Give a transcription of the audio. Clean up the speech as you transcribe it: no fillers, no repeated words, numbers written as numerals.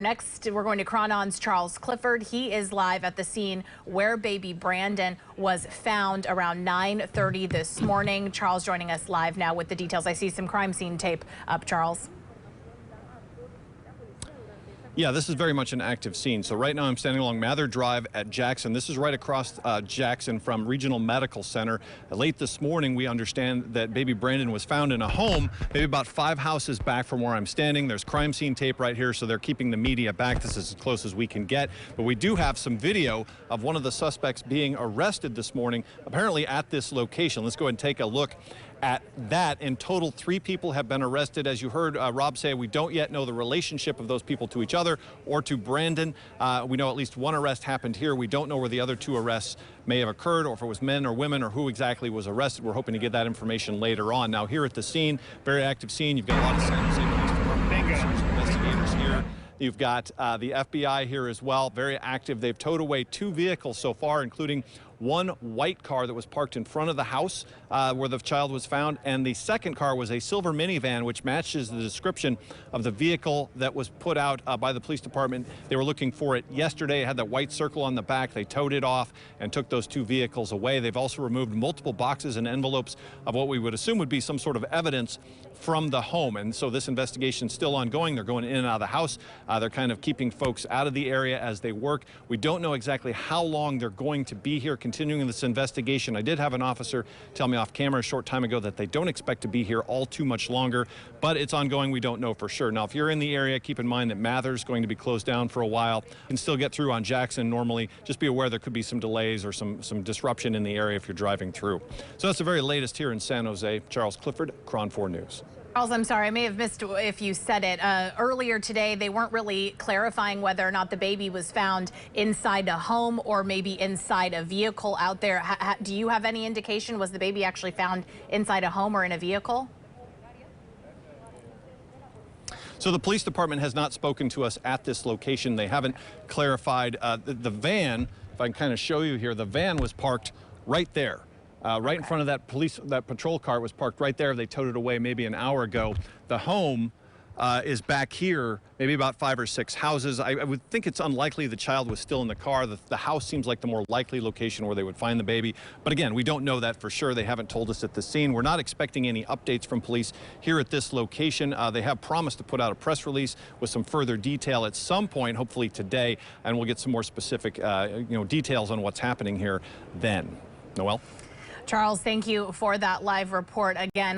Next, we're going to Chronon's Charles Clifford. He is live at the scene where baby Brandon was found around 9:30 this morning. Charles joining us live now with the details. I see some crime scene tape up, Charles. Yeah, this is very much an active scene. So right now I'm standing along Mather Drive at Jackson. This is right across Jackson from Regional Medical Center. Late this morning, we understand that baby Brandon was found in a home, maybe about 5 houses back from where I'm standing. There's crime scene tape right here, so they're keeping the media back. This is as close as we can get. But we do have some video of one of the suspects being arrested this morning, apparently at this location. Let's go ahead and take a look at that. In total, 3 people have been arrested. As you heard Rob say, we don't yet know the relationship of those people to each other or to Brandon. We know at least 1 arrest happened here. We don't know where the other 2 arrests may have occurred, or if it was men or women, or who exactly was arrested. We're hoping to get that information later on. Now, here at the scene, very active scene. You've got a lot of San Jose Police Department investigators here. You've got the FBI here as well, very active. They've towed away 2 vehicles so far, including 1 white car that was parked in front of the house where the child was found, and the second car was a silver minivan, which matches the description of the vehicle that was put out by the police department. They were looking for it yesterday. It had that white circle on the back. They towed it off and took those 2 vehicles away. They've also removed multiple boxes and envelopes of what we would assume would be some sort of evidence from the home. And so this investigation is still ongoing. They're going in and out of the house. They're kind of keeping folks out of the area as they work. We don't know exactly how long they're going to be here continuing this investigation. I did have an officer tell me off camera a short time ago that they don't expect to be here all too much longer, but it's ongoing. We don't know for sure. Now, if you're in the area, keep in mind that Mather's going to be closed down for a while. You can still get through on Jackson normally. Just be aware there could be some delays or some disruption in the area if you're driving through. So that's the very latest here in San Jose. Charles Clifford, Chron 4 News. Charles, I'm sorry, I may have missed if you said it. Earlier today, they weren't really clarifying whether or not the baby was found inside a home or maybe inside a vehicle out there. Do you have any indication? Was the baby actually found inside a home or in a vehicle? So the police department has not spoken to us at this location. They haven't clarified. The van, if I can kind of show you here, the van was parked right there. Right in front of that patrol car was parked right there. They towed it away maybe an hour ago. The home is back here, maybe about 5 or 6 houses. I would think it's unlikely the child was still in the car. The house seems like the more likely location where they would find the baby. But again, we don't know that for sure. They haven't told us at the scene. We're not expecting any updates from police here at this location. They have promised to put out a press release with some further detail at some point, hopefully today, and we'll get some more specific details on what's happening here then. Noelle? Charles, thank you for that live report again.